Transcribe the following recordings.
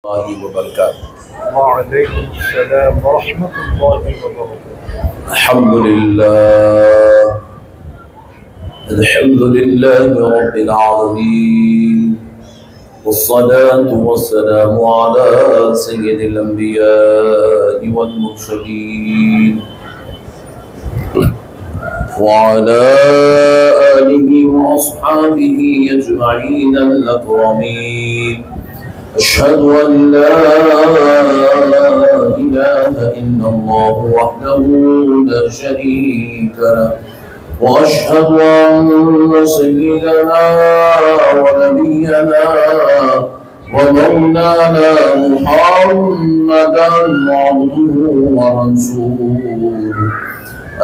الله وبركاته. وعليكم السلام ورحمة الله وبركاته. الحمد لله رب العالمين، والصلاة والسلام على سيد الأنبياء والمرسلين وعلى آله وأصحابه أجمعين الأكرمين. أشهد أن لا إله إلا الله وحده لا شريك له، وأشهد أن سيدنا ونبينا ومولانا محمدا عبده ورسوله.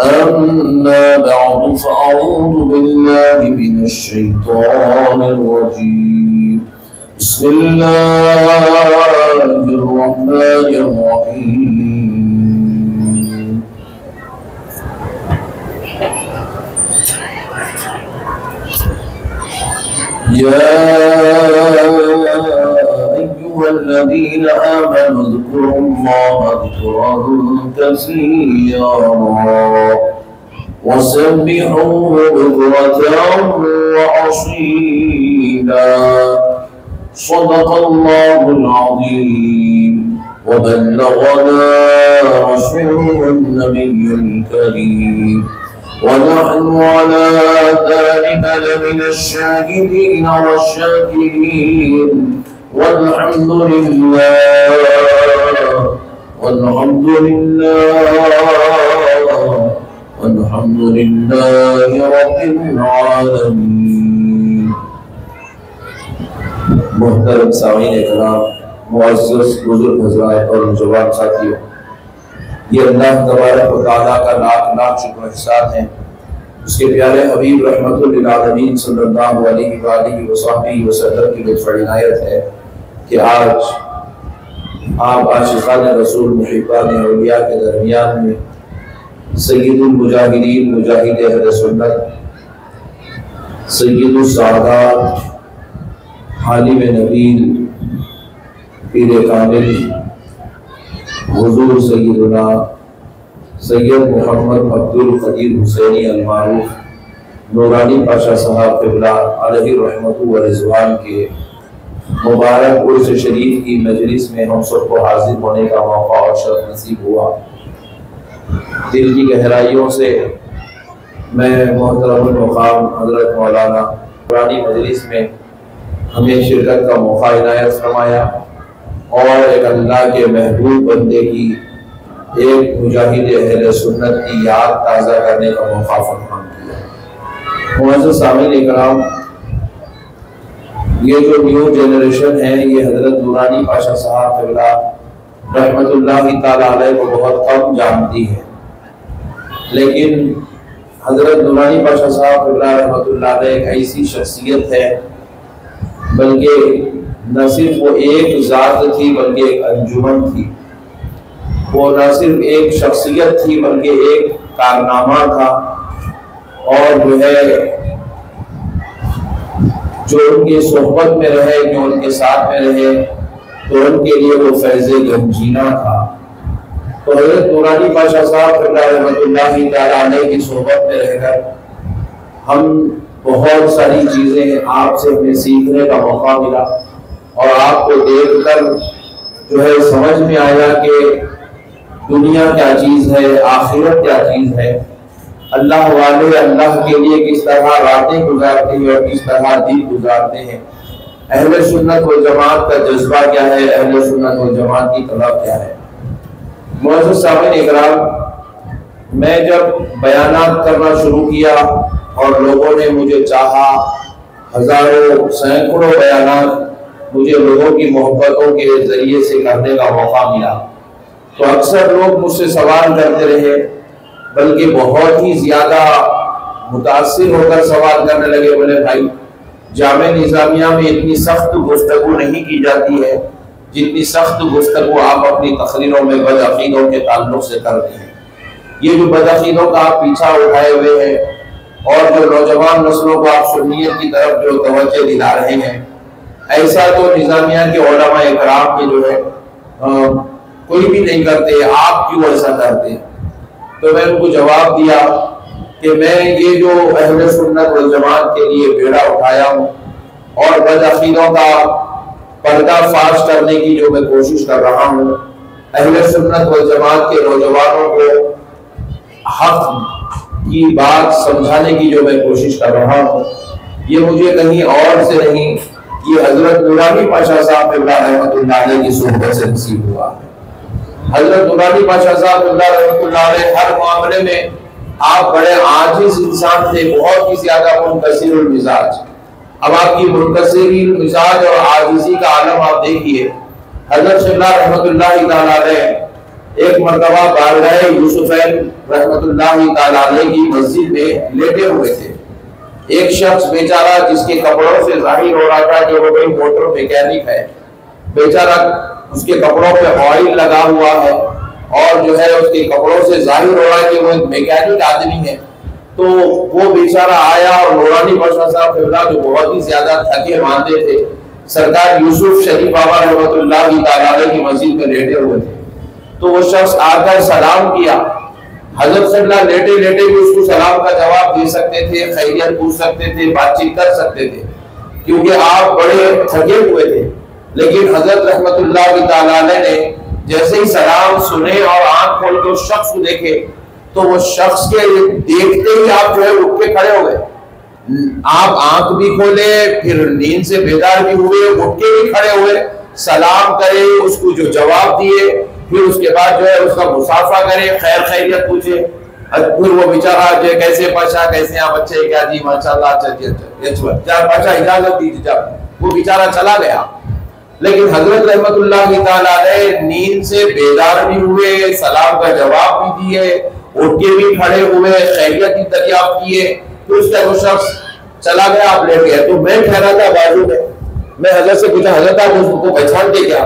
أما بعد فأعوذ بالله من الشيطان الرجيم. بسم الله الرحمن الرحيم. يا أيها الذين آمنوا اذكروا الله ذكرا كثيرا وسبحوه بكرة وأصيلا. صدق الله العظيم وبلغنا رسوله النبي الكريم، ونحن على ذلك لمن الشاهدين والشاكرين. والحمد لله رب العالمين. محترم سامعین اکرام، معزز بزرگ حضرات اور نوجوان ساتھیوں، یہ اللہ تبارک و تعالیٰ کا لاکھ لاکھ شکر و احسان ہے، اس کے پیارے حبیب رحمت للعالمین صلی اللہ علیہ وآلہ وصحبہ وسلم کی لطف عنایت ہے کہ آج آپ عاشقان رسول محبان اولیاء کے درمیان میں سید المجاہدین مجاہد اہل سنت، سید السعادات، حالم نبیل، پیر کامل حضور سیدنا سید محمد عبد القدیر حسینی المعروف نورانی پاشا صاحب قبلہ علیہ رحمت و رضوان کے مبارک عرس شریف کی مجلس میں ہم سب کو حاضر ہونے کا موقع اور شرف نصیب ہوا۔ دل کی گہرائیوں سے میں محترم المقام حضرت مولانا نورانی مجلس میں ہمیں شرکت کا موقع عنایت فرمایا اور ایک اللہ کے محبوب بندے کی، ایک مجاہد اہل سنت کی یاد تازہ کرنے کا موقع فراہم کیا۔ معزز سامعین اکرام، یہ جو نیو جنریشن ہے یہ حضرت نورانی پاشا صاحب قبلہ رحمت اللہ تعالیٰ علیہ کو بہت کم جانتی ہے، لیکن حضرت نورانی پاشا صاحب قبلہ رحمت اللہ علیہ ایک ایسی شخصیت ہے، بلکہ نہ صرف وہ ایک ذات تھی بلکہ ایک انجمن تھی۔ وہ نہ صرف ایک شخصیت تھی بلکہ ایک کارنامہ تھا، اور جو ان کی صحبت میں رہے، جو ان کے ساتھ میں رہے تو ان کے لیے وہ فیض گنجینہ تھا۔ تو حضرت نورانی پاشا صاحب رحمۃ اللہ تعالیٰ علیہ کی صحبت میں رہ کر ہم بہت ساری چیزیں آپ سے ہمیں سیکھنے کا موقع ملا، اور آپ کو دیکھ کر سمجھ میں آیا کہ دنیا کیا چیز ہے، آخرت کیا چیز ہے، اللہ والے اللہ کے لیے کس طرح راتیں گزارتے ہیں اور کس طرح دن گزارتے ہیں، اہل سنت والجماعت کا جذبہ کیا ہے، اہل سنت والجماعت کی طلب کیا ہے۔ معزز سامعین اکرام، میں جب بیانات کرنا شروع کیا اور لوگوں نے مجھے چاہا، ہزاروں سینکڑوں بیانات مجھے لوگوں کی محبتوں کے ذریعے سے کرنے کا موقع ملا، تو اکثر لوگ مجھ سے سوال کرتے رہے، بلکہ بہت ہی زیادہ متاثر ہو کر سوال کرنے لگے، بولے بھائی جامع نظامیہ میں اتنی سخت گفتگو نہیں کی جاتی ہے جتنی سخت گفتگو آپ اپنی تقریروں میں بدعقیدوں کے تعلق سے کرتے ہیں۔ یہ جو بدعقیدوں کا آپ پیچھا اٹھائے ہوئے ہیں اور جو نوجوان نسلوں کو آپ سنیت کی طرف جو توجہ دلا رہے ہیں، ایسا تو نظامیہ کے علماء اکرام کے جو ہے کوئی بھی نہیں کرتے، آپ کیوں ایسا کرتے ہیں؟ تو میں ان کو جواب دیا کہ میں یہ جو اہل سنت والجماعت کے لیے بیڑا اٹھایا ہوں اور بدعقیدوں کا پردہ فاش کرنے کی جو میں کوشش کر رہا ہوں، اہل سنت والجماعت کے نوجوانوں کو حق کی بات سمجھانے کی جو میں کوشش کر رہا ہوں، یہ مجھے کہیں اور سے نہیں، یہ حضرت نورانی پاشا صاحب رحمۃ اللہ علیہ کی صحبت سے نصیب ہوا ہے۔ حضرت نورانی پاشا صاحب رحمۃ اللہ علیہ ہر معاملے میں آپ بڑے عاجز انسان تھے، بہت ہی زیادہ منکسر المزاج۔ اب آپ کی منکسری المزاج اور عاجزی کا عالم آپ دیکھیے، حضرت شیخ رحمۃ اللہ تعالیٰ علیہ ایک مرتبہ بارگاہ یوسفین رحمۃ اللہ تعالیٰ علیہ کی مسجد میں لیٹے ہوئے تھے۔ ایک شخص بیچارہ جس کے کپڑوں سے ظاہر ہو رہا تھا کہ وہ کوئی موٹر میکینک ہے، بیچارہ اس کے کپڑوں پہ آئل لگا ہوا ہے اور جو ہے اس کے کپڑوں سے ظاہر ہو رہا ہے کہ وہ ایک میکینک آدمی ہے، تو وہ بیچارہ آیا اور نورانی پاشا صاحب جو بہت ہی زیادہ تھکے ماندے تھے، سرکار یوسف شریف بابا رحمۃ اللہ تعالیٰ علیہ کی مسجد میں لیٹے ہوئے تھے، تو وہ شخص آ کر سلام کیا۔ حضرت صلی اللہ لیٹے لیٹے بھی اس کو سلام کا جواب دے سکتے تھے، خیریت پوچھ سکتے تھے، بات چیت کر سکتے تھے، کیونکہ آپ بڑے تھکے ہوئے تھے۔ لیکن حضرت رحمت اللہ تعالیٰ علیہ نے جیسے ہی سلام سنے اور آنکھ کھول کے اس شخص کو دیکھے تو وہ شخص کے دیکھتے ہی آپ جو ہے اٹھ کے کھڑے ہو گئے۔ آپ آنکھ بھی کھولے، پھر نیند سے بیدار بھی ہوئے، اٹھ کے بھی کھڑے ہوئے، سلام کرے، اس کو جو جواب دیے، پھر اس کے بعد جو ہے اس کا مصافحہ کرے، خیر خیریت پوچھے۔ پھر وہ بیچارہ جو ہے کیسے پاشا، کیسے آپ اچھے، کیا جی ماشاءاللہ، اچھا پاشا اجازت دیجیے، جب وہ بیچارہ چلا گیا۔ لیکن حضرت رحمت اللہ تعالیٰ علیہ نیند سے بیدار بھی ہوئے، سلام کا جواب بھی دیے، اٹھ کے بھی کھڑے ہوئے، خیریت کی دریافت کیے، پھر اس کا وہ شخص چلا گیا، آپ لیٹ گئے۔ تو میں ٹھہرا تھا بازو میں حضرت سے پوچھا، حضرت آپ اس کو پہچانتے کیا؟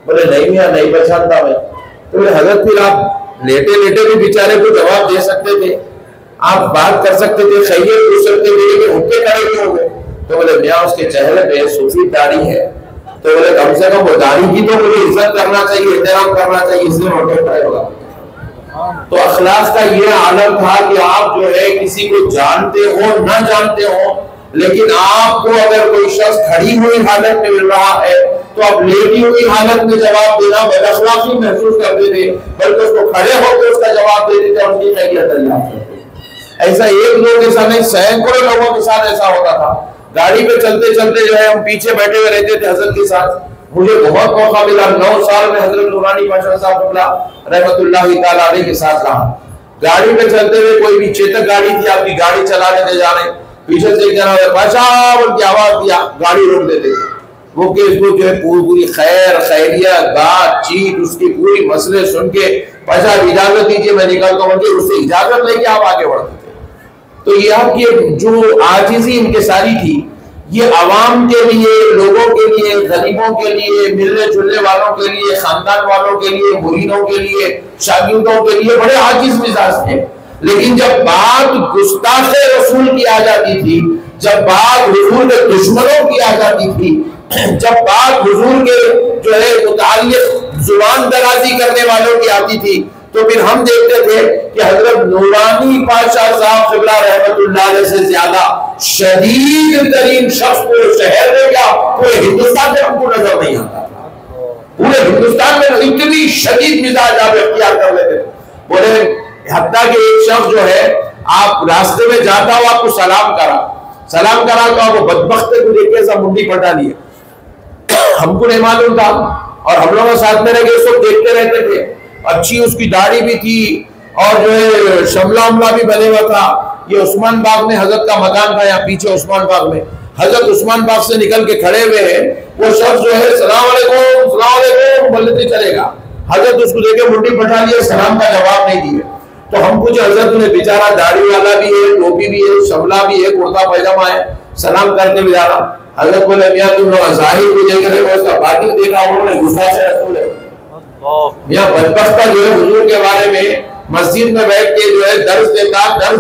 بولے نہیں میاں، نہیں پہچانتا میں۔ تو حضرت پھر آپ لیٹے لیٹے بھی بیچارے کو جواب دے سکتے تھے، آپ بات کر سکتے تھے، خیریت پوچھ سکتے تھے، لیکن اٹھ کے کھڑے کیوں ہوئے؟ تو بولے میاں اس کے چہرے پہ صوفی داڑھی ہے، تو بولے کم سے کم وہ داڑھی کی تو مجھے عزت کرنا چاہیے، احترام کرنا چاہیے، اس لیے اٹھ کے کھڑے ہوگا۔ تو اخلاق کا یہ عالم تھا کہ آپ جو ہے کسی کو جانتے ہو نہ جانتے ہو، لیکن آپ کو اگر کوئی شخص کھڑی ہوئی حالت میں مل رہا ہے تو آپ لیٹی ہوئی حالت میں جواب دینا بد اخلاقی محسوس کرتے تھے، بلکہ اس کو کھڑے ہو کے اس کا جواب دیتے تھے اور اس کی خیریت دریافت کرتے تھے۔ ایسا ایک لوگ کے ساتھ نہیں، سینکڑوں لوگوں کے ساتھ ایسا ہوتا تھا۔ گاڑی پہ چلتے چلتے جو ہے ہم پیچھے بیٹھے ہوئے رہتے تھے حضرت کے ساتھ، مجھے بہت موقع ملا، 9 سال میں حضرت نورانی پاشا صاحب رحمت اللہ تعالیٰ علیہ کے ساتھ رہا۔ گاڑی پہ چلتے ہوئے کوئی بھی چیتک گاڑی تھی، آپ کی گاڑی چلانے دے جا رہے، پیچھے سے ایک جنا پاشا بول کے آواز دیا، گاڑی روک دیتے تھے۔ وہ کہ اس کو جو ہے پوری خیر خیریت بات چیت اس کی پوری مسئلے سن کے پاشا اجازت دیجیے میں نکلتا ہوں، اس سے اجازت لے کے آپ آگے بڑھتے تھے۔ تو یہ آپ کی جو عاجزی انکساری تھی، یہ عوام کے لیے، لوگوں کے لیے، غریبوں کے لیے، ملنے جلنے والوں کے لیے، خاندان والوں کے لیے، مرینوں کے لیے، شاگردوں کے لیے بڑے عاجز مزاج تھے۔ لیکن جب بات گستاخ رسول کی آ جاتی تھی، جب بات حضور کے دشمنوں کی آ جاتی تھی، جب بات حضور کے جو ہے متعلق زبان درازی کرنے والوں کی آتی تھی، تو پھر ہم دیکھتے تھے کہ حضرت نورانی پاشا صاحب قبلہ رحمت اللہ علیہ سے زیادہ شدید ترین شخص پورے شہر میں کیا پورے ہندوستان میں ہم کو نظر نہیں آتا تھا۔ پورے ہندوستان میں اتنی شدید مزاج آپ اختیار کر لیتے تھے، بولے حتیٰ کہ ایک شخص جو ہے آپ راستے میں جاتا ہو، آپ کو سلام کرا تو آپ کو بدبخت کو دیکھ کے سب منڈی پٹا لیے، ہم کو نہیں معلوم تھا اور ہم لوگوں ساتھ میں رہ کے سب دیکھتے رہتے تھے۔ اچھی اس کی داڑھی بھی تھی اور جو ہے شملہ املہ بھی بنے ہوا تھا۔ یہ عثمان باغ میں حضرت کا مکان تھا، یہاں پیچھے عثمان باغ میں، حضرت عثمان باغ سے نکل کے کھڑے ہوئے ہیں، وہ شخص جو ہے السلام علیکم بولتے چلے گا، حضرت اس کو دیکھ کے منڈی پٹا لیے، سلام کا جواب نہیں دیے۔ تو ہم پوچھے حضرت نے بیچارہ داڑھی والا بھی ہے، ٹوپی بھی ہے، شملہ بھی ہے، کرتا پائجامہ ہے، سلام کرنے بھی جا رہا۔ حضرت بولے میاں تم لوگ ظاہر بھی دیکھ رہے ہو، اس کا باطن دیکھا، انہوں نے غصہ سے رسول ہے میاں بدبختہ جو ہے حضور کے بارے میں مسجد میں بیٹھ کے جو ہے درس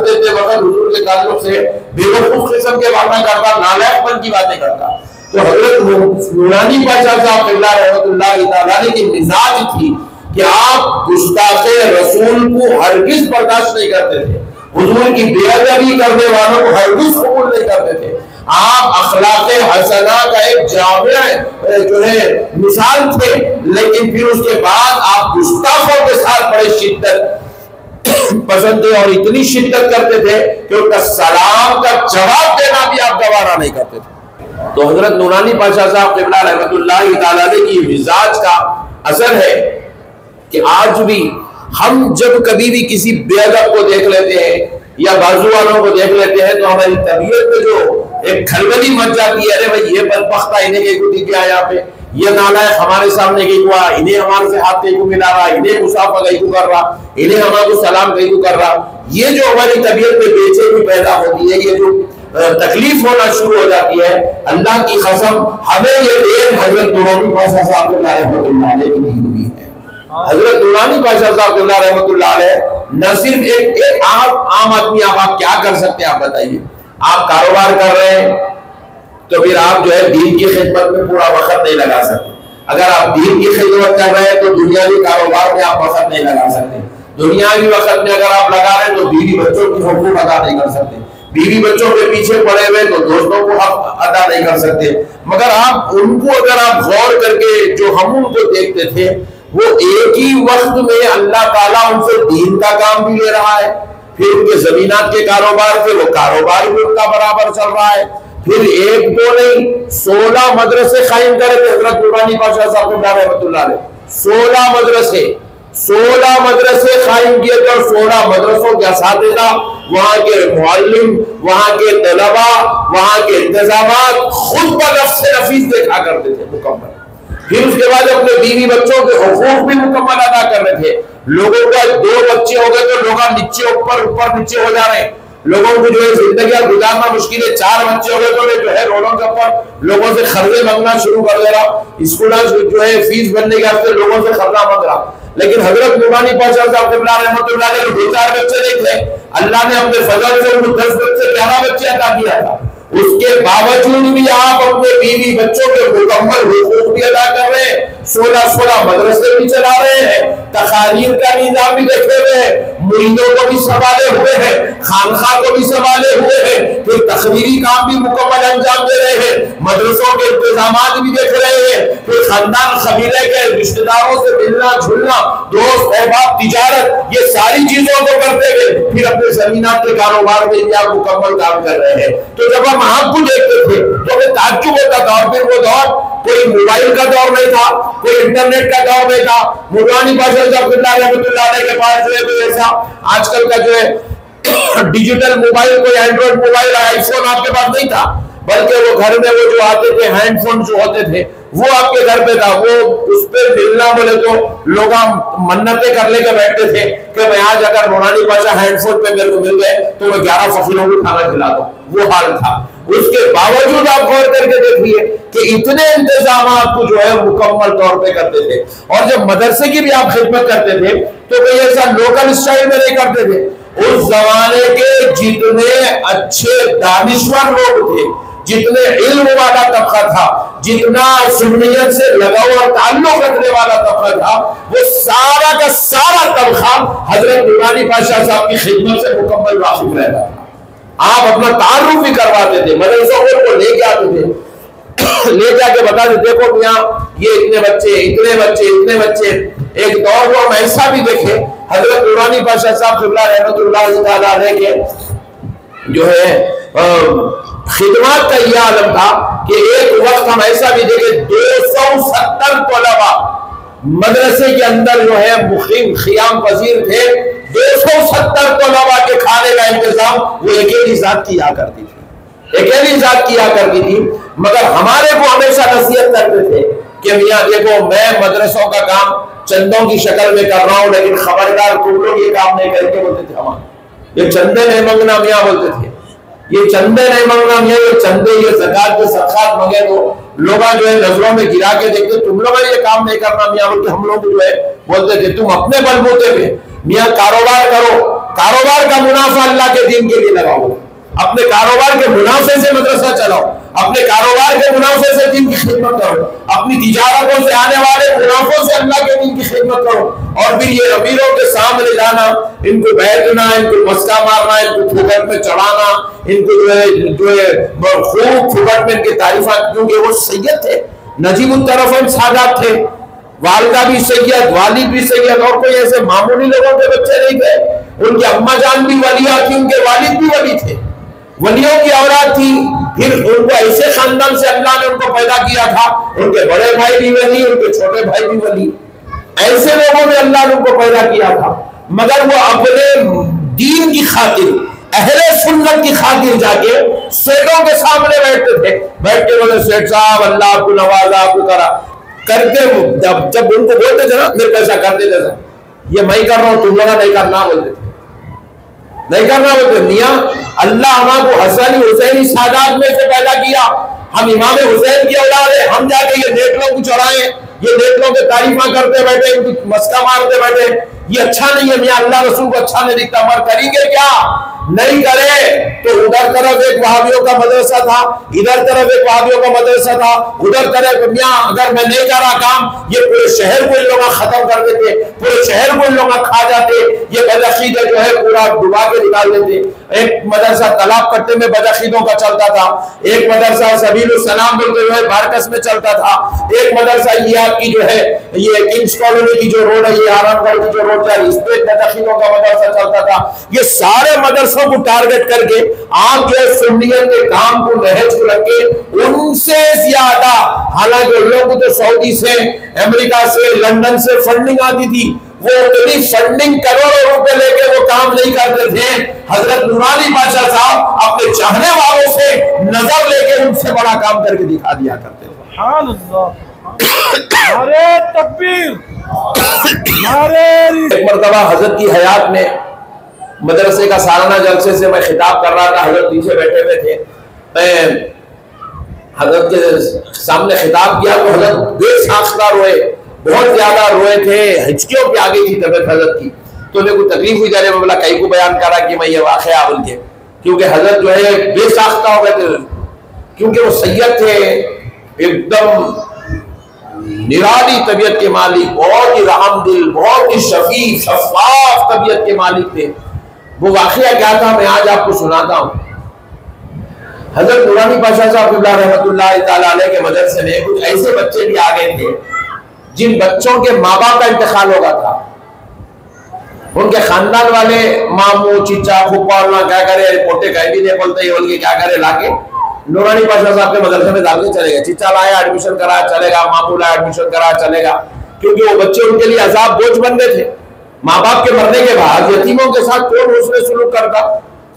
دیتے وقت حضور کے تعلق سے بے وقوف قسم کے باتیں کرتا، نالائق پن کی باتیں کرتا۔ تو حضرت نورانی پاشا صاحب قبلہ رحمۃ اللہ تعالیٰ علیہ کی مزاج تھی کہ آپ گستاخ رسول کو ہرگز برداشت نہیں کرتے تھے، حضور کی بے ادبی کرنے والوں کو ہرگز قبول نہیں کرتے تھے. آپ اخلاق حسنہ کا ایک جامع جو ہے مثال تھے، لیکن پھر اس کے بعد آپ گستاخوں کے ساتھ بڑے شدت پسند تھے اور اتنی شدت کرتے تھے کہ ان کا سلام کا جواب دینا بھی آپ گوارا نہیں کرتے تھے. تو حضرت نورانی پاشا صاحب قبلہ رحمۃ اللہ تعالیٰ علیہ کی مزاج کا اثر ہے کہ آج بھی ہم جب کبھی بھی کسی بے ادب کو دیکھ لیتے ہیں یا بازو والوں کو دیکھ لیتے ہیں تو ہماری طبیعت میں جو ایک کھلبلی مچ جاتی ہے، ارے بھائی یہ بدبختہ انہیں کہیں کو دکھ گیا یہاں پہ، یہ نالائق ہمارے سامنے کہیں ہوا، انہیں ہمارے سے ہاتھ کہیں کو ملا رہا، انہیں مسافہ کہیں کو کر رہا، انہیں ہمارے کو سلام کہیں کو کر رہا. یہ جو ہماری طبیعت میں بے چینی پیدا ہوتی ہے، یہ جو تکلیف ہونا شروع ہو جاتی ہے، اللہ کی قسم ہمیں یہ دین حضرت نورانی پاشا صاحب رحمۃ اللہ علیہ کی دی ہوئی ہے. حضرت نورانی پاشا صاحب رحمۃ اللہ علیہ نہ صرف ایک عام آدمی آپ کیا کر سکتے ہیں، آپ بتائیے. آپ کاروبار کر رہے ہیں تو پھر آپ جو ہے دین کی خدمت میں پورا وقت نہیں لگا سکتے. اگر آپ دین کی خدمت کر رہے ہیں تو دنیاوی کاروبار میں آپ وقت نہیں لگا سکتے. دنیاوی وقت میں اگر آپ لگا رہے ہیں تو بیوی بچوں کی حقوق ادا نہیں کر سکتے. بیوی بچوں کے پیچھے پڑے ہوئے تو دوستوں کو حق ادا نہیں کر سکتے. مگر آپ ان کو اگر آپ غور کر کے جو ہم ان کو دیکھتے تھے، وہ ایک ہی وقت میں اللہ تعالیٰ ان سے دین کا کام بھی لے رہا ہے. پھر ان کے زمینات کے کاروبار تھے، وہ کاروبار بھی ان کا برابر چل رہا ہے. پھر ایک دو نہیں 16 مدرسے قائم کرے تھے حضرت نورانی پاشا صاحب رحمۃ اللہ علیہ. 16 مدرسے قائم کیے تھے اور 16 مدرسوں کے اساتذہ، وہاں کے معلم، وہاں کے طلباء، وہاں کے انتظامات خود بنفس نفیس دیکھا کرتے تھے مکمل. پھر اس کے بعد اپنے بیوی بچوں کے حقوق بھی مکمل ادا کر رہے تھے. لوگوں کو 2 بچے ہو گئے تو لوگ نیچے اوپر نیچے ہو جا رہے ہیں. لوگوں کو جو ہے زندگیاں گزارنا مشکل ہے. 4 بچے ہو گئے تو جو ہے روڈوں کے اوپر لوگوں سے قرضے مانگنا شروع کر دے رہا. اسکولوں جو ہے فیس بننے کے واسطے لوگوں سے قرضہ مانگ رہا. لیکن حضرت نورانی پاشا صاحب رحمۃ اللہ علیہ 2-4 بچے نہیں تھے. اللہ نے اپنے فضل سے ان کو 10 بچے 11 بچے عطا کیا تھا. اس کے باوجود بھی آپ اپنے بیوی بچوں کے مکمل حقوق بھی ادا کر رہے ہیں. 16 مدرسے بھی چلا رہے ہیں. تقاریر کا نظام بھی دیکھے ہوئے ہیں. مریدوں کو بھی سنبھالے ہوئے ہیں. خانخواہ کو بھی سنبھالے ہوئے ہیں. پھر تقریری کام بھی مکمل انجام دے رہے ہیں. مدرسوں کے انتظامات بھی دیکھ رہے ہیں. پھر خاندان قبیلے کے رشتہ داروں سے ملنا جھلنا، دوست احباب، تجارت، یہ ساری چیزوں کو کرتے ہوئے پھر اپنے زمینات کے کاروبار میں بھی آپ مکمل کام کر رہے ہیں. تو جب ہم آپ کو دیکھتے تھے تو ہمیں تعجب ہوتا تھا. اور پھر وہ دور کوئی موبائل کا دور نہیں تھا، کوئی انٹرنیٹ کا دور نہیں تھا. نورانی پاشا صاحب رحمۃ اللہ علیہ کے پاس جو ہے کوئی ایسا آج کل کا جو ہے ڈیجیٹل موبائل، کوئی اینڈرائڈ موبائل، آئی فون آپ کے پاس نہیں تھا، بلکہ وہ گھر میں وہ جو آتے تھے ہینڈ فون جو ہوتے تھے وہ آپ کے گھر پہ تھا. وہ اس پہ ملنا بولے تو لوگ منتیں کر لے کے بیٹھتے تھے کہ میں آج اگر نورانی پاشا ہینڈ فون پہ میرے کو مل گئے تو میں 11 فقیروں کو کھانا کھلا دوں. وہ حال تھا. اس کے باوجود آپ غور کر کے دیکھیے کہ اتنے انتظامات کو جو ہے مکمل طور پہ کرتے تھے. اور جب مدرسے کی بھی آپ خدمت کرتے تھے تو کوئی ایسا لوکل اسٹائل میں نہیں کرتے تھے. اس زمانے کے جتنے اچھے دانشور لوگ تھے، جتنے علم والا طبقہ تھا، جتنا سنیت سے لگاؤ اور تعلق رکھنے والا طبقہ تھا، وہ سارا کا سارا طبقہ حضرت نورانی پاشا صاحب کی خدمت سے مکمل واقف رہتا تھا. آپ اپنا تعارف بھی کرواتے تھے. مدرسوں کو لے کے آتے تھے، لے جا کے بتاتے دیکھو میاں یہ اتنے بچے اتنے بچے اتنے بچے. ایک دور کو ہم ایسا بھی دیکھے حضرت نورانی پاشا صاحب رحمۃ اللہ تعالیٰ علیہ کے جو ہے خدمات کا یہ عالم تھا کہ ایک وقت ہم ایسا بھی دیکھے 270 طلباء مدرسے کے اندر جو ہے مقیم قیام پذیر تھے. 270 طلباء کے کھانے کا انتظام وہ اکیلی ذات کیا کرتی تھی، اکیلی ذات کیا کرتی تھی. مگر ہمارے کو ہمیشہ نصیحت کرتے تھے کہ میاں دیکھو میں مدرسوں کا کام چندوں کی شکل میں کر رہا ہوں، لیکن خبردار تم لوگ یہ کام نہیں کریں گے. بولتے تھے ہمارے یہ چندے نہیں منگنا میاں، بولتے تھے یہ چندے نہیں منگنا میاں، یہ چندے یہ زکات کے صدقات مانگے تو لوگ جو ہے نظروں میں گرا کے دیکھتے تم لوگ یہ کام نہیں کرنا میاں. بلکہ ہم لوگ جو ہے بولتے تھے تم اپنے بل بوتے پہ میاں کاروبار کرو، کاروبار کا منافع اللہ کے دین کے لیے لگاؤ، اپنے کاروبار کے منافع سے مدرسہ چلاؤ. اپنے کاروبار کے منافع سے دین کی خدمت کرو، اپنی تجارتوں سے آنے والے منافعوں سے اللہ کے دین کی خدمت کرو، اور پھر یہ امیروں کے سامنے جانا، ان کو بیٹھنا، ان کو مسکا مارنا، ان کو پھوکٹ میں چڑھانا، ان کو جو ہے خوب پھوکٹ میں ان کی تعریفات، کیونکہ وہ سید تھے، نجیب الطرفین سادات تھے، والدہ بھی سید، والد بھی سید، اور کوئی ایسے معمولی لوگوں کے بچے نہیں تھے، ان کی اماں جان بھی ولیہ تھی، ان کے والد بھی ولی تھے، ولیوں کی اولاد تھی، پھر ان کو ایسے خاندان سے اللہ نے ان کو پیدا کیا تھا، ان کے بڑے بھائی بھی ولی، ان کے چھوٹے بھائی بھی ولی، ایسے لوگوں میں اللہ نے ان کو پیدا کیا تھا، مگر وہ اپنے دین کی خاطر، اہل سنت کی خاطر جا کے سیٹوں کے سامنے بیٹھتے تھے، بیٹھ کے بولے سیٹ صاحب اللہ آپ کو نوازا، آپ کو کرا کرتے، جب ان کو بولتے تھے نا میرے پیسہ کر دیتے تھے، یہ میں کر رہا ہوں تم لوگا نہیں کرنا بولتے تھے، نہیں کرنا بولتے، میاں اللہ ہمارا کو حسنی حسینی سادات میں سے پیدا کیا، ہم امام حسین کی اولاد ہے، ہم جا کے یہ نیٹلوں کو چڑھائیں، یہ نیٹلوں کے تعریفاں کرتے بیٹھے، ان کی مسکا مارتے بیٹھے، یہ اچھا نہیں ہے، میاں اللہ رسول کو اچھا نہیں دکھتا، مگر کریں گے کیا؟ نہیں کرے تو ادھر طرف ایک وہابیوں کا مدرسہ تھا، ادھر طرف ایک وہابیوں کا مدرسہ تھا، ادھر طرف میاں اگر میں نہیں کر رہا کام، یہ پورے شہر کو ان لوگ ختم کر دیتے، پورے شہر کو ان لوگ کھا جاتے، یہ بدعقیدے جو ہے پورا ڈبا کے نکال دیتے۔ ایک مدرسہ تالاب کٹے میں بدعقیدوں کا چلتا تھا، ایک مدرسہ سبیل السلام بولتے ہوئے بارکس میں چلتا تھا، ایک مدرسہ یہ آپ کی جو ہے یہ کنگز کالونی کی جو روڈ ہے، یہ آرام گڑھ کی جو روڈ جا رہی اس پہ بدعقیدوں کا مدرسہ چلتا تھا۔ یہ سارے مدرسوں کو ٹارگٹ کر کے آپ جو ہے سنیت کے کام کو نہج کو رکھ کے ان سے زیادہ، حالانکہ ان لوگوں کو تو سعودی سے، امریکہ سے، لندن سے فنڈنگ آتی تھی، وہ اتنی فنڈنگ کروڑوں روپے لے کے وہ کام نہیں کرتے تھے، حضرت نورانی بادشاہ صاحب اپنے چاہنے والوں سے نظر لے کے ان سے بڑا کام کر کے دکھا دیا کرتے تھے۔ سبحان اللہ، نعرہ تکبیر، نعرہ۔ ایک مرتبہ حضرت کی حیات میں مدرسے کا سالانہ جلسے سے میں خطاب کر رہا تھا، حضرت پیچھے بیٹھے ہوئے تھے، میں حضرت کے سامنے خطاب کیا تو حضرت بے ساختہ روئے، بہت زیادہ روئے تھے، ہچکیوں پہ آگے کی طبیعت حضرت کی، تو انہیں کوئی تکلیف ہوئی جا رہے، میں بولا کئی کو بیان کرا کہ میں یہ واقعہ بول کے، کیونکہ حضرت جو ہے بے ساختہ ہو گئے تھے، کیونکہ وہ سید تھے، ایک دم نرالی طبیعت کے مالک، بہت ہی رحم دل، بہت ہی شفیق شفاف طبیعت کے مالک تھے۔ وہ واقعہ کیا تھا میں آج آپ کو سناتا ہوں۔ حضرت نورانی پاشا صاحب قبلہ رحمۃ اللہ تعالیٰ علیہ کے مدرسے میں کچھ ایسے بچے بھی آ گئے تھے جن بچوں کے ماں باپ کا انتقال ہو گیا تھا، ان کے خاندان والے ماموں چچا پھوپھا اللہ کیا کرے، پوتے کہیں بھی نہیں بولتے، یہ بول کے کیا کرے، لا کے نورانی پاشا صاحب کے مدرسے میں ڈال کے چلے گئے، چچا لایا ایڈمیشن کرایا چلے گا، ماموں لایا ایڈمیشن کرایا چلے گا، کیونکہ وہ بچے ان کے لیے عذاب بوجھ بن گئے تھے۔ ماں باپ کے مرنے کے بعد یتیموں کے ساتھ کون حسن سلوک کرتا؟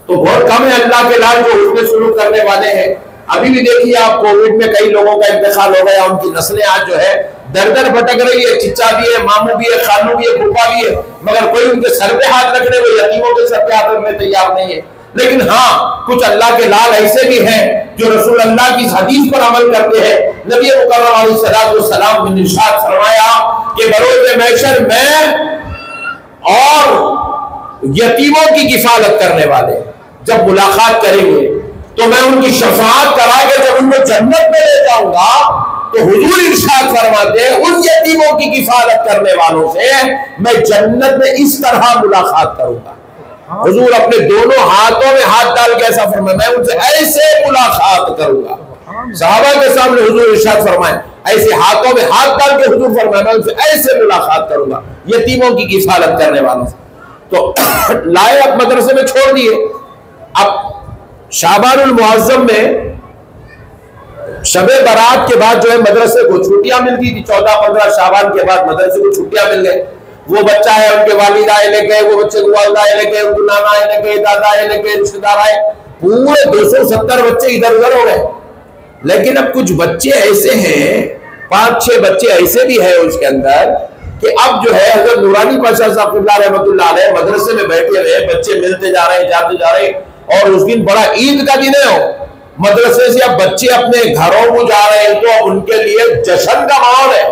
تو بہت کم ہے اللہ کے لال جو حسن سلوک کرنے والے ہیں۔ ابھی بھی دیکھیے آپ کووڈ میں کئی لوگوں کا انتقال ہو گیا، ان کی نسلیں آج جو ہے در در بھٹک رہی ہے، چچا بھی ہے، ماموں بھی ہے، خالو بھی ہے، پھوپھا بھی ہے، مگر کوئی ان کے سر پہ ہاتھ رکھنے کو، یتیموں کے سر پہ ہاتھ رکھنے تیار نہیں ہے۔ لیکن ہاں کچھ اللہ کے لال ایسے بھی ہیں جو رسول اللہ کی حدیث پر عمل کرتے ہیں۔ نبی مکرم علیہ الصلوۃ والسلام نے ارشاد فرمایا کہ بروز محشر میں اور یتیموں کی کفالت کرنے والے جب ملاقات کریں گے تو میں ان کی شفاعت کرا کے جب ان کو جنت میں لے جاؤں گا تو حضور ارشاد فرماتے ہیں ان یتیموں کی کفالت کرنے والوں سے میں جنت میں اس طرح ملاقات کروں گا۔ حضور اپنے دونوں ہاتھوں میں ہاتھ ڈال کے ایسا فرمایا میں ان سے ایسے ملاقات کروں گا۔ صحابہ کے سامنے حضور ارشاد فرمائے ایسے ہاتھوں میں ہاتھ ڈال کے حضور فرمایا میں ان سے ایسے ملاقات کروں گا یتیموں کی کفالت کرنے والوں سے۔ تو لائے اب مدرسے میں چھوڑ دیے۔ اب شعبان المعظم میں شب برات کے بعد جو ہے مدرسے کو چھٹیاں ملتی تھی، 14-15 شعبان کے بعد مدرسے کو چھٹیاں مل گئے۔ وہ بچہ ہے ان کے والد آئے لے گئے، وہ بچے کو والدہ آئے لے گئے، ان کو نانا آئے لے گئے، دادا آئے لے گئے، رشتے دار آئے، پورے 270 بچے ادھر ادھر ہو گئے۔ لیکن اب کچھ بچے ایسے ہیں، 5-6 بچے ایسے بھی ہیں اس کے اندر کہ اب جو ہے حضرت نورانی پاشا صاحب قبلہ رحمۃ اللہ علیہ مدرسے میں بیٹھے ہوئے بچے ملتے جا رہے ہیں، جاتے جا رہے ہیں، اور اس دن بڑا عید کا دن ہے، مدرسے سے اب بچے اپنے گھروں کو جا رہے ہیں تو ان کے لیے جشن کا ماحول ہے۔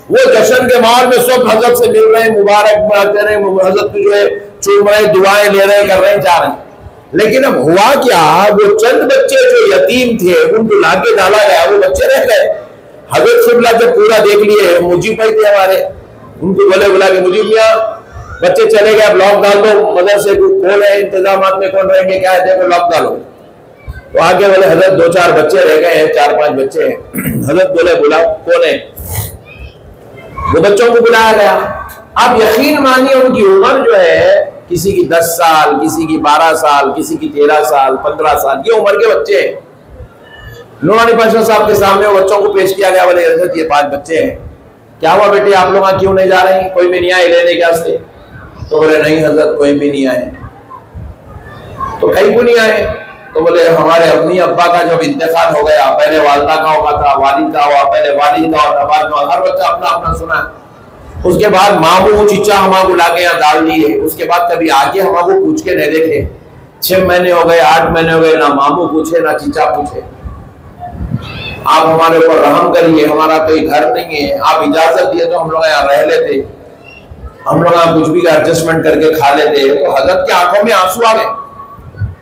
وہ جشن کے ماحول میں سب حضرت سے مل رہے ہیں، مبارک بناتے رہے، حضرت کو جو ہے چوم رہے، دعائیں لے رہے ہیں، کر رہے ہیں، جا رہے ہیں۔ لیکن اب ہوا کیا، وہ چند بچے جو یتیم تھے ان کو لا کے ڈالا گیا، وہ بچے رہ گئے۔ حضرت قبلہ جب پورا دیکھ لیے، مجیب بھائی تھے ہمارے، ان کو بولے بلا کے مجیب میاں بچے چلے گئے، اب لاک ڈال دو، مدرسے کون ہے، انتظامات میں کون رہیں گے، کیا ہے، دیکھو لاک ڈالو۔ تو آگے بولے حضرت 2-4 بچے رہ گئے ہیں، 4-5 بچے ہیں۔ حضرت بولے بلا کون ہے، وہ بچوں کو بلایا گیا۔ آپ یقین مانیے ان کی عمر جو ہے، کسی کی 10 سال، کسی کی 12 سال، کسی کی 13 سال، 15 سال، یہ عمر کے بچے ہیں۔ نورانی پاشا صاحب کے سامنے وہ بچوں کو پیش کیا گیا، بولے حضرت یہ 5 بچے ہیں، کیا ہوا بیٹے آپ لوگ کیوں نہیں جا رہے ہیں، کوئی بھی نہیں آئے لینے کے واسطے؟ تو بولے نہیں حضرت کوئی بھی نہیں آئے۔ تو کہیں کو نہیں آئے؟ تو بولے ہمارے اپنی ابا کا جب انتقال ہو گیا، پہلے والدہ کا ہوا تھا، والد کا ہوا، پہلے والد کا اور بعد میں ہر بچہ اپنا اپنا سنا۔ اس کے بعد ماموں چچا ہما کو لا کے یہاں ڈال دیے، اس کے بعد کبھی آگے ہما کو پوچھ کے نہیں دیکھے، 6 مہینے ہو گئے، 8 مہینے ہو گئے، نہ ماموں پوچھے نہ چچا پوچھے۔ آپ ہمارے اوپر رحم کریے، ہمارا کوئی گھر نہیں ہے، آپ اجازت دیے تو ہم لوگ یہاں رہ لیتے، ہم لوگ یہاں کچھ بھی ایڈجسٹمنٹ کر کے کھا لیتے۔ تو حضرت کی آنکھوں میں آنسو آ گئے۔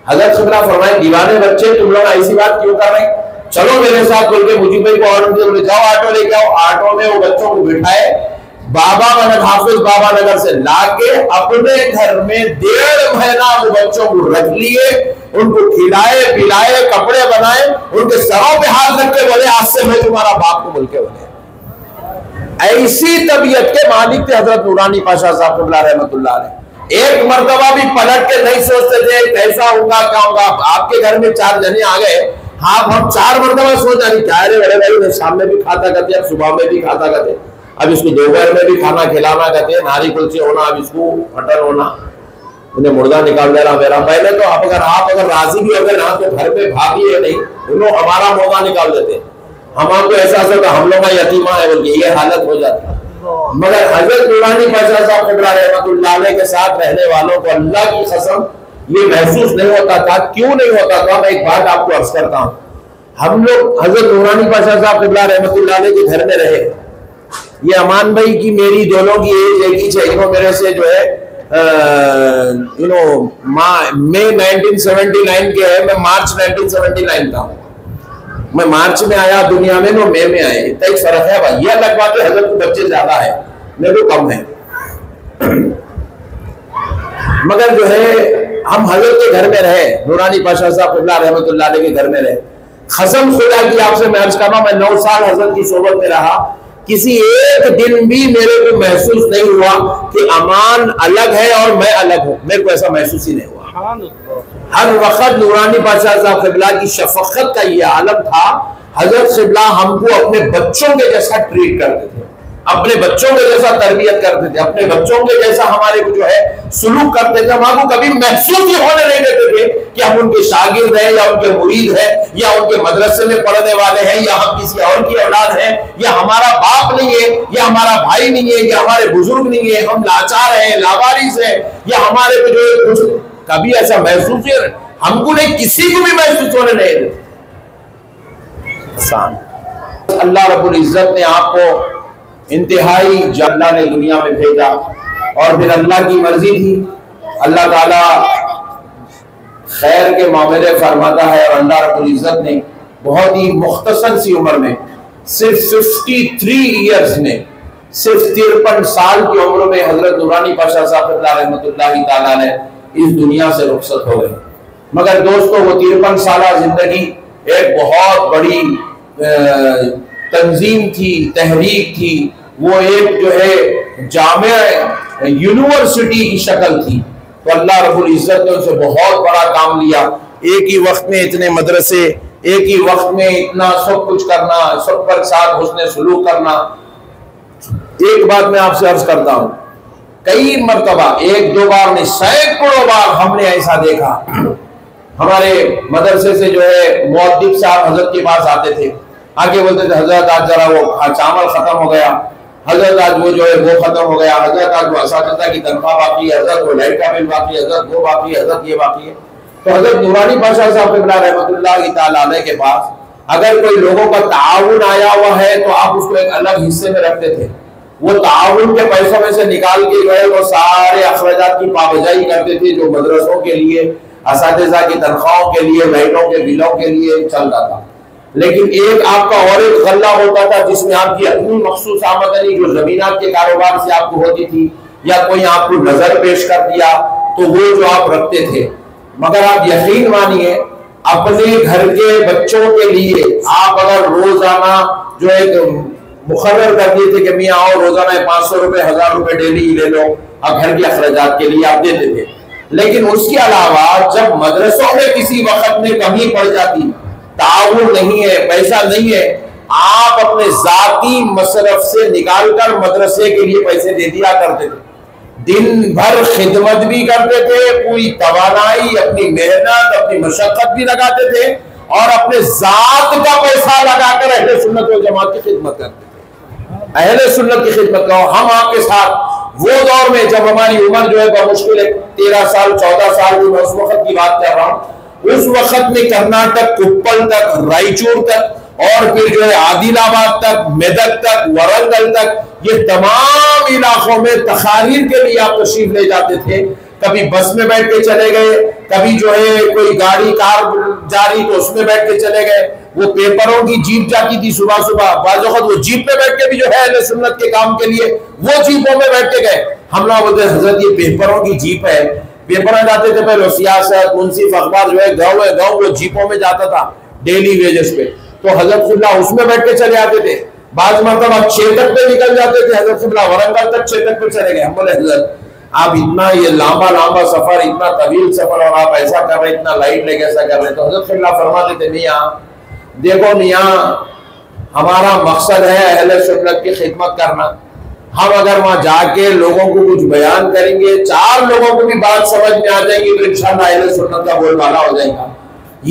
حضرت قبلہ فرمائے دیوانے بچے تم لوگ ایسی بات کیوں کر رہے ہیں، چلو میرے ساتھ، بول کے مجھے بھائی کو آرڈر دیا، بولے جاؤ آٹو لے کے آؤ۔ آٹو میں وہ بچوں کو بٹھائے، بابا مدد حافظ بابا نگر سے لا کے اپنے گھر میں 1.5 مہینہ وہ بچوں کو رکھ لیے، ان کو کھلائے پلائے، کپڑے بنائے، ان کے سروں پہ ہاتھ رکھ کے بولے آج سے میں تمہارا باپ کو بول کے بولے۔ ایسی طبیعت کے مالک تھے حضرت نورانی پاشا صاحب قبلہ رحمۃ اللہ علیہ۔ ایک مرتبہ بھی پلٹ کے نہیں سوچتے تھے کیسا ہوگا کیا ہوگا۔ آپ کے گھر میں 4 جنے آ گئے، ہم 4 مرتبہ سوچا نہیں کیا رے بڑے بھائی، شام میں بھی کھاتا کرتے، اب صبح میں بھی کھاتا کرتے، اب اس کو دوپہر میں بھی کھانا کھلانا کرتے، نہاری کلچے ہونا، اب اس کو مٹن ہونا، انہیں مردہ نکال دینا میرا۔ پہلے تو آپ اگر راضی بھی ہو گئے نا تو گھر پہ بھاگی ہے نہیں، انہوں ہمارا مردہ نکال دیتے، ہمارا کو احساس ہوتا ہم لوگ کا یتیمہ ہے بول کے یہ حالت ہو جاتی۔ مگر حضرت نورانی پاشا صاحب قبلہ رحمۃ اللہ علیہ کے ساتھ رہنے والوں کو اللہ کی قسم یہ محسوس نہیں ہوتا تھا۔ کیوں نہیں ہوتا تھا؟ میں ایک بات آپ کو عرض کرتا ہوں۔ ہم لوگ حضرت نورانی پاشا صاحب قبلہ رحمۃ اللہ علیہ کے گھر میں رہے، یہ امان بھائی کی میری دونوں کی ایج ایک ہی ہے، انہوں میرے سے جو ہے مئی 1979 کے ہے، میں مارچ 1979 کا ہوں، میں مارچ میں آیا دنیا میں، وہ مئی میں آئے، اتنا ایک فرق ہے بھائی۔ یہ الگ بات ہے حضرت کو بچے زیادہ ہے، میرے کو کم ہے، مگر جو ہے ہم حضرت کے گھر میں رہے، نورانی پاشا صاحب قبلہ رحمۃ اللہ علیہ کے گھر میں رہے۔ قسم خدا کی آپ سے میں عرض کر رہا ہوں، میں 9 سال حضرت کی صحبت میں رہا، کسی ایک دن بھی میرے کو محسوس نہیں ہوا کہ امان الگ ہے اور میں الگ ہوں، میرے کو ایسا محسوس ہی نہیں ہوا۔ ہر وقت نورانی پاشا صاحب قبلہ کی شفقت کا یہ عالم تھا۔ حضرت قبلہ ہم کو اپنے بچوں کے جیسا ٹریٹ کرتے تھے، اپنے بچوں کے جیسا تربیت کرتے تھے، اپنے بچوں کے جیسا ہمارے کو جو ہے سلوک کرتے تھے۔ ہم آپ کو کبھی محسوس ہی ہونے نہیں دیتے تھے کہ ہم ان کے شاگرد ہیں یا ان کے مرید ہیں یا ان کے مدرسے میں پڑھنے والے ہیں یا ہم کسی اور کی اولاد ہیں یا ہمارا باپ نہیں ہے یا ہمارا بھائی نہیں ہے یا ہمارے بزرگ نہیں ہے، ہم لاچار ہیں، لاوارث ہیں یا ہمارے کو جو ہے کبھی ایسا محسوس ہی ہم کو نہیں، کسی کو بھی محسوس ہونے نہیں دیتے۔ اللہ رب العزت نے آپ کو انتہائی اللہ نے دنیا میں بھیجا اور پھر اللہ کی مرضی تھی، اللہ تعالیٰ خیر کے معاملے فرماتا ہے، اور اللہ رب العزت نے بہت ہی مختصر سی عمر میں، صرف 53 ایئرز میں، صرف 53 سال کی عمر میں حضرت نورانی پاشا صاحب رحمۃ اللہ تعالیٰ نے اس دنیا سے رخصت ہو گئے۔ مگر دوستو وہ 53 سالہ زندگی ایک بہت بڑی تنظیم تھی، تحریک تھی، وہ ایک جو ہے جامع یونیورسٹی کی شکل تھی۔ تو اللہ رب العزت نے اسے بہت بڑا کام لیا، ایک ہی وقت میں اتنے مدرسے، ایک ہی وقت میں اتنا سب کچھ کرنا، سب پر ساتھ حسن سلوک کرنا۔ ایک بات میں آپ سے عرض کرتا ہوں، کئی مرتبہ، 1-2 بار نہیں، سینکڑوں بار ہم نے ایسا دیکھا، ہمارے مدرسے سے جو ہے مؤدب صاحب حضرت کے پاس آتے تھے، آگے بولتے تھے حضرت آج ذرا وہ چاول ختم ہو گیا، حضرت آج وہ جو ہے وہ ختم ہو گیا، حضرت آج وہ اساتذہ کی تنخواہ باقی ہے، حضرت وہ لائٹ کا بل باقی ہے، حضرت وہ باقی ہے، حضرت یہ باقی ہے۔ تو حضرت نورانی پاشا صاحب قبلہ رحمۃ اللہ تعالیٰ علیہ کے پاس اگر کوئی لوگوں کا تعاون آیا ہوا ہے تو آپ اس کو ایک الگ حصے میں رکھتے تھے، وہ تعاون کے پیسوں میں سے نکال کے جو ہے وہ سارے اخراجات کی پابجائی کرتے تھے جو مدرسوں کے لیے اساتذہ کی تنخواہوں کے لیے، لائٹوں کے بلوں کے لیے چلتا تھا. لیکن ایک آپ کا اور ایک غلہ ہوتا تھا جس میں آپ کی اپنی مخصوص آمدنی جو زمینات کے کاروبار سے آپ کو ہوتی تھی، یا کوئی آپ کو نظر پیش کر دیا تو وہ جو آپ رکھتے تھے. مگر آپ یقین مانیے اپنے گھر کے بچوں کے لیے آپ اگر روزانہ جو ایک مقرر کر دیے تھے کہ میاں آؤ روزانہ 500 روپے 1000 روپے ڈیلی لے لو، اب گھر کے اخراجات کے لیے آپ دیتے تھے. لیکن اس کے علاوہ جب مدرسوں میں کسی وقت میں کمی پڑ جاتی، تعاون نہیں ہے، پیسہ نہیں ہے، آپ اپنے ذاتی مصرف سے نکال کر مدرسے کے لیے پیسے دے دیا کرتے تھے. دن بھر خدمت بھی کرتے تھے، پوری توانائی، اپنی محنت، اپنی مشقت بھی لگاتے تھے، اور اپنے ذات کا پیسہ لگا کر اہل سنت والجماعت کی خدمت کرتے تھے. اہل سنت کی خدمت کرو. ہم آپ کے ساتھ وہ دور میں جب ہماری عمر جو ہے بمشکل 13 سال 14 سال کی، میں اس وقت کی بات کر رہا ہوں، اس وقت میں کرناٹک، کپل تک، رائچور تک، اور پھر جو ہے عادل آباد تک، میدک تک، ورنگل تک، یہ تمام علاقوں میں تقاریر کے لیے آپ تشریف لے جاتے تھے. کبھی بس میں بیٹھ کے چلے گئے، کبھی جو ہے کوئی گاڑی کار جاری تو اس میں بیٹھ کے چلے گئے. وہ پیپروں کی جیپ جاتی تھی صبح صبح، بعض وقت وہ جیپ میں بیٹھ کے بھی جو ہے اہل سنت کے کام کے لیے وہ جیپوں میں بیٹھ کے گئے. ہم لوگ بولتے حضرت یہ پیپروں کی جیپ ہے. پیپر جاتے تھے پہلے، سیاست، منصف، اخبار جو ہے گاؤں وہ جیپوں میں جاتا تھا ڈیلی ویجز پہ. تو حضرت اللہ اس میں بیٹھ کے چلے آتے تھے. بعض مرتبہ چیتک پہ نکل جاتے تھے، حضرت اللہ ورنگل تک چیتک پہ چلے گئے. ہم بولے حضرت آپ اتنا یہ لمبا سفر، اتنا طویل سفر، اور آپ ایسا کر رہے، اتنا لائٹ لے کے ایسا کر رہے. تو حضرت اللہ فرماتے تھے میاں دیکھو میاں، ہمارا مقصد ہے اہل سنت کی خدمت کرنا. ہم اگر وہاں جا کے لوگوں کو کچھ بیان کریں گے، 4 لوگوں کو بھی بات سمجھ میں آ جائیں گی، تو انشاءاللہ اہل سنت کا بول بالا ہو جائے گا.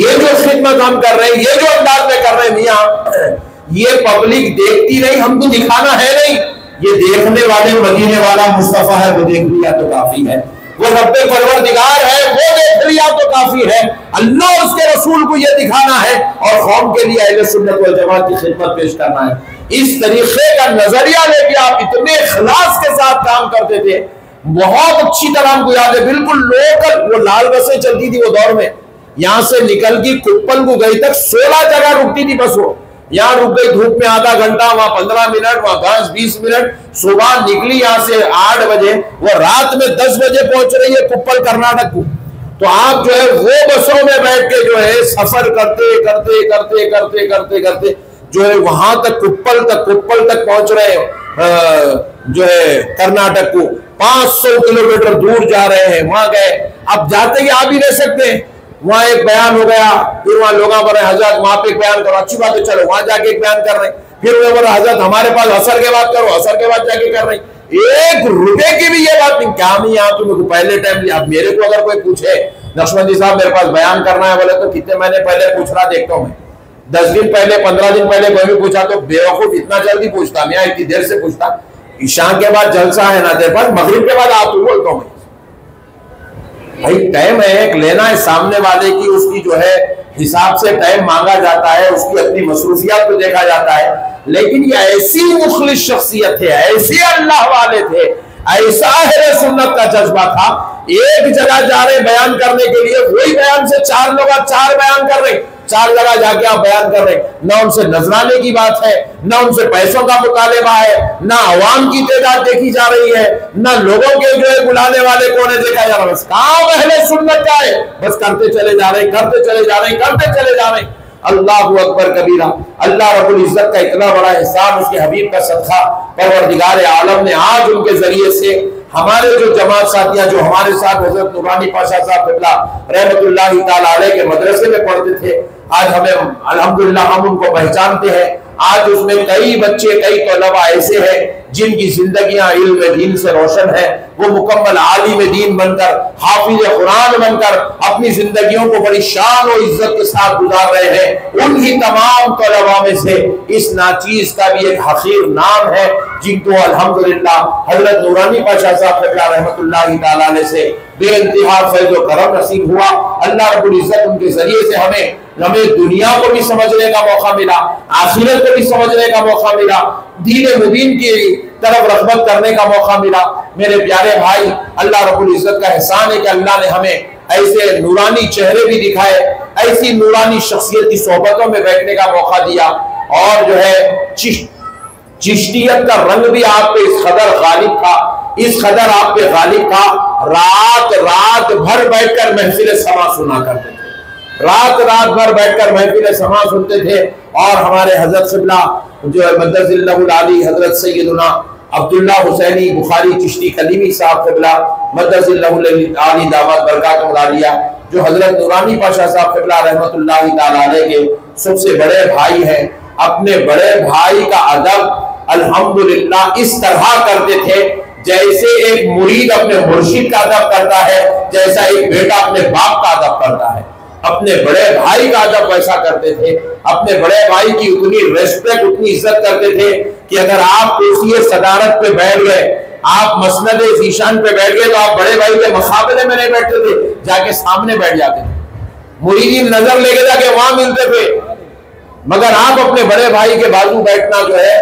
یہ جو خدمت ہم کر رہے ہیں، یہ جو انداز میں کر رہے ہیں میاں، یہ پبلک دیکھتی نہیں، ہم کو دکھانا ہے نہیں. یہ دیکھنے والے مدینے والا مصطفیٰ ہے، وہ دیکھ لیا تو کافی ہے. وہ رب پروردگار ہے، وہ دیکھ لیا تو کافی ہے. اللہ اس کے رسول کو یہ دکھانا ہے، اور قوم کے لیے اہل سنت والجماعت کی خدمت پیش کرنا ہے. اس طریقے کا نظریہ لے کے آپ اتنے اخلاص کے ساتھ کام کرتے تھے. بہت اچھی طرح ہم کو یاد ہے، بالکل لوکل. وہ لال بسیں چلتی تھی وہ دور میں، یہاں سے نکل کی کپل کو گئی تک 16 جگہ رکتی تھی بس. وہ یہاں رک گئی دھوپ میں آدھا گھنٹہ، وہاں 15 منٹ، وہاں 20 منٹ. صبح نکلی یہاں سے 8 بجے، وہ رات میں 10 بجے پہنچ رہی ہے کپل کرناٹک کو. تو آپ جو ہے وہ بسوں میں بیٹھ کے جو ہے سفر کرتے جو ہے وہاں تک کپل تک پہنچ رہے جو ہے کرناٹک کو. 500 کلومیٹر دور جا رہے ہیں. وہاں گئے، اب جاتے ہی آپ ہی رہ سکتے ہیں. وہاں ایک بیان ہو گیا، پھر وہاں لوگوں پر حضرت وہاں پہ ایک بیان کرو، اچھی بات ہے، چلو وہاں جا کے ایک بیان کر رہے ہیں. پھر وہ بولا حضرت ہمارے پاس عصر کے بعد کرو، عصر کے بعد جا کے کر رہے ہیں. 1 روپے کی بھی یہ بات نہیں. کیا نہیں یہاں تم پہلے ٹائم لیا. اب میرے کو اگر کوئی پوچھے نقشبندی صاحب میرے پاس بیان کرنا ہے بولے تو کتنے مہینے پہلے پوچھ رہا دیکھتا ہوں میں. 10 دن پہلے 15 دن پہلے کوئی بھی پوچھا تو بیوقوف اتنا جلدی پوچھتا، میں اتنی دیر سے پوچھتا. عشاء کے بعد جلسہ ہے نا تیرے پاس، مغرب کے بعد آپ تو بولتا ہوں میں. بھائی ٹائم ہے، ایک لینا ہے سامنے والے کی، اس کی جو ہے حساب سے ٹائم مانگا جاتا ہے، اس کی اپنی مصروفیات کو دیکھا جاتا ہے. لیکن یہ ایسی مخلص شخصیت ہے، ایسے اللہ والے تھے، ایسا اہل سنت کا جذبہ تھا. ایک جگہ جا رہے بیان کرنے کے لیے، وہی بیان سے 4 لوگ 4 بیان کر رہے، 4 جگہ جا کے آپ بیان کر رہے. نہ ان سے نذرانے کی بات ہے، نہ ان سے پیسوں کا مطالبہ ہے، نہ عوام کی تعداد دیکھی جا رہی ہے، نہ لوگوں کے جو ہے بلانے والے کو نے دیکھا جا رہا. بس کام اہل سنت کا ہے، بس کرتے چلے جا رہے. اللہ اکبر کبیرہ. اللہ رب العزت کا اتنا بڑا احسان، اس کے حبیب کا صدقہ، پروردگار عالم نے آج ان کے ذریعے سے ہمارے جو جماعت ساتھیاں جو ہمارے ساتھ حضرت نورانی پاشا صاحب قبلہ رحمت اللہ تعالی علیہ کے مدرسے میں پڑھتے تھے، آج ہمیں الحمدللہ ہم ان کو پہچانتے ہیں. آج اس میں کئی بچے، کئی طلبہ ایسے ہیں جن کی زندگیاں علم دین سے روشن ہیں. وہ مکمل عالم دین بن کر، حافظ قرآن بن کر اپنی زندگیوں کو بڑی شان و عزت کے ساتھ گزار رہے ہیں. انہی تمام طلباء میں سے اس ناچیز کا بھی ایک حقیر نام ہے جن کو الحمدللہ حضرت نورانی پاشا صاحب رحمت اللہ تعالی علیہ سے بے انتہا فیض و کرم نصیب ہوا. اللہ رب العزت ان کے ذریعے سے ہمیں دنیا کو بھی سمجھنے کا موقع ملا، آخرت کو بھی سمجھنے کا موقع ملا، دین مبین کی طرف رغبت کرنے کا موقع ملا. میرے پیارے بھائی، اللہ رب العزت کا احسان ہے کہ اللہ نے ہمیں ایسے نورانی چہرے بھی دکھائے، ایسی نورانی شخصیت کی صحبتوں میں بیٹھنے کا موقع دیا، اور جو ہے چشتیت کا رنگ بھی آپ پہ اس قدر غالب تھا، اس قدر آپ پہ غالب تھا، رات بھر بیٹھ کر محفل سما سنا کرتے تھے، رات بھر بیٹھ کر محفل سما سنتے تھے۔ اور ہمارے حضرت قبلہ جو مدد اللہ العالی حضرت سیدنا عبداللہ حسینی بخاری چشتی کلیمی صاحب قبلہ مدد اللہ العالی دامت برکاتہ العالیہ، جو حضرت نورانی پاشا صاحب قبلہ رحمت اللہ تعالی علیہ کے سب سے بڑے بھائی ہیں، اپنے بڑے بھائی کا ادب الحمدللہ اس طرح کرتے تھے جیسے ایک مرید اپنے مرشد کا ادب کرتا ہے، جیسا ایک بیٹا اپنے باپ کا ادب کرتا ہے، اپنے بڑے بھائی کا ادب ویسا کرتے تھے، اپنے بڑے بھائی کی اتنی ریسپیکٹ اتنی عزت کرتے تھے کہ اگر آپ کرسی صدارت پہ بیٹھ گئے، آپ مسند ذیشان پہ بیٹھ گئے، تو آپ بڑے بھائی کے مقابلے میں نہیں بیٹھتے تھے، جا کے سامنے بیٹھ جاتے تھے، مریدین نظر لے کے جا کے وہاں ملتے تھے، مگر آپ اپنے بڑے بھائی کے بازو بیٹھنا جو ہے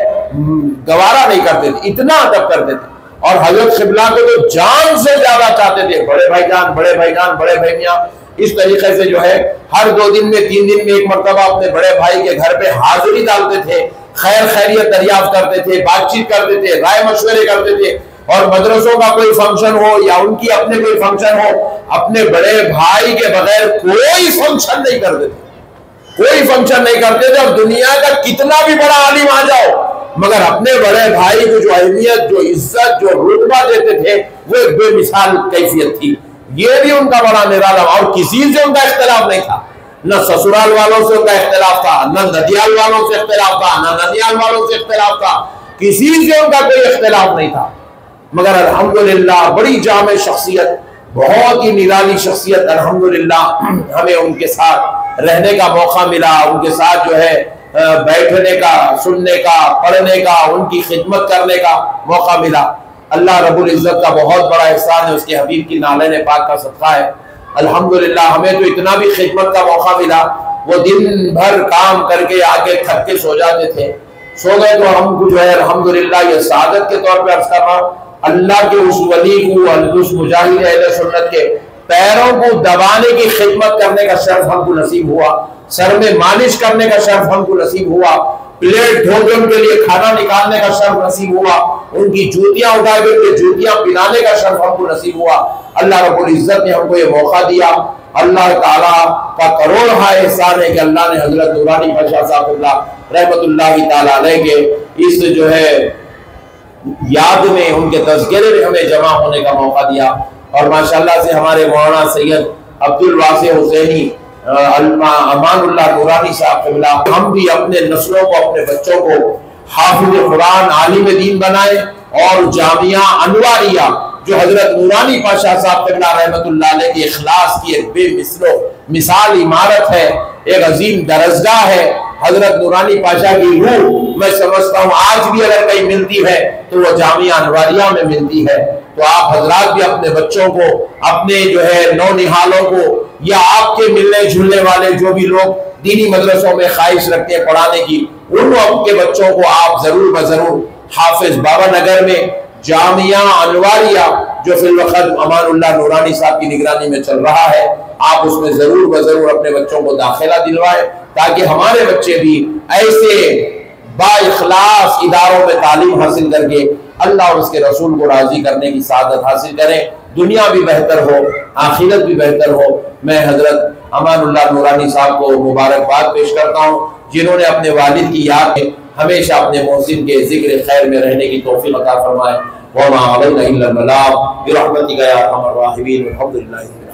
گوارا نہیں کرتے تھے، اتنا ادب کرتے تھے۔ اور حضرت قبلہ کو تو جان سے زیادہ چاہتے تھے، بڑے بھائی جان بڑے بھائی جان بڑے بھائی میاں، اس طریقے سے جو ہے ہر 2 دن میں 3 دن میں ایک مرتبہ اپنے بڑے بھائی کے گھر پہ حاضری ڈالتے تھے، خیر خیریت دریافت کرتے تھے، بات چیت کرتے تھے، رائے مشورے کرتے تھے، اور مدرسوں کا کوئی فنکشن ہو یا ان کی اپنے کوئی فنکشن ہو، اپنے بڑے بھائی کے بغیر کوئی فنکشن نہیں کرتے تھے، کوئی فنکشن نہیں کرتے تھے۔ اور دنیا کا کتنا بھی بڑا عالم آ جاؤ، مگر اپنے بڑے بھائی کو جو اہمیت جو عزت جو رتبہ دیتے تھے وہ ایک بے مثال کیفیت تھی۔ یہ بھی ان کا بڑا نرالا، اور کسی سے ان کا اختلاف نہیں تھا، نہ سسرال والوں سے ان کا اختلاف تھا، نہ ندیال والوں سے اختلاف تھا، نہ ننیال والوں سے اختلاف تھا، کسی سے ان کا کوئی اختلاف نہیں تھا۔ مگر الحمدللہ بڑی جامع شخصیت، بہت ہی نرالی شخصیت، الحمدللہ ہمیں ان کے ساتھ رہنے کا موقع ملا، ان کے ساتھ جو ہے بیٹھنے کا، سننے کا، پڑھنے کا، ان کی خدمت کرنے کا موقع ملا۔ اللہ رب العزت کا بہت بڑا احسان ہے، اس کے حبیب کی نالین پاک کا صدقہ ہے۔ الحمدللہ ہمیں تو اتنا بھی خدمت کا موقع ملا، وہ دن بھر کام کر کے آ کے تھک کے سو جاتے تھے، سو گئے تو ہم کو جو ہے الحمدللہ یہ سعادت کے طور پہ عرض کر رہا ہوں، اللہ کے اس ولی کو، اس مجاہد اہل سنت کے پیروں کو دبانے کی خدمت کرنے کا شرف ہم کو نصیب ہوا، سر میں مالش کرنے کا شرف ہم کو نصیب ہوا، پلیٹ دھو کے ان کے لیے کھانا نکالنے کا شرف نصیب ہوا، ان کی جوتیاں اٹھا کے جوتیاں پلانے کا شرف ہم کو نصیب ہوا۔ اللہ رب العزت نے ہم کو یہ موقع دیا۔ اللہ تعالیٰ کا کروڑہ احسان ہے کہ اللہ نے حضرت نورانی پاشا صاحب اللہ رحمت اللہ تعالیٰ علیہ کے اس جو ہے یاد میں، ان کے تذکرے میں ہمیں جمع ہونے کا موقع دیا، اور ماشاءاللہ سے ہمارے مولانا سید عبد الواسع حسینی امان اللہ نورانی صاحب قبلہ، ہم بھی اپنے نسلوں کو، اپنے بچوں کو حافظ قرآن، عالم دین بنائے، اور جامعہ انواریہ جو حضرت نورانی پاشا صاحب قبلہ رحمت اللہ علیہ کی اخلاص کی ایک بے مثال عمارت ہے، ایک عظیم درسگاہ ہے۔ حضرت نورانی پاشا کی روح میں سمجھتا ہوں آج بھی اگر کہیں ملتی ہے تو وہ جامعہ انواریہ میں ملتی ہے۔ تو آپ حضرات بھی اپنے بچوں کو، اپنے جو ہے نونہالوں کو، یا آپ کے ملنے جلنے والے جو بھی لوگ دینی مدرسوں میں خواہش رکھتے ہیں پڑھانے کی، ان کے بچوں کو آپ ضرور بضرور حافظ بابا نگر میں جامعہ انواریہ جو فی الوقت امان اللہ نورانی صاحب کی نگرانی میں چل رہا ہے، آپ اس میں ضرور بضرور اپنے بچوں کو داخلہ دلوائیں، تاکہ ہمارے بچے بھی ایسے با اخلاص اداروں میں تعلیم حاصل کر کے اللہ اور اس کے رسول کو راضی کرنے کی سعادت حاصل کریں، دنیا بھی بہتر ہو، آخرت بھی بہتر ہو۔ میں حضرت امان اللہ نورانی صاحب کو مبارکباد پیش کرتا ہوں، جنہوں نے اپنے والد کی یاد میں ہمیشہ اپنے محسن کے ذکر خیر میں رہنے کی توفیق عطا فرمائے۔ وما علینا الا البلاغ برحمتک یا ارحم الراحمین، الحمدللہ۔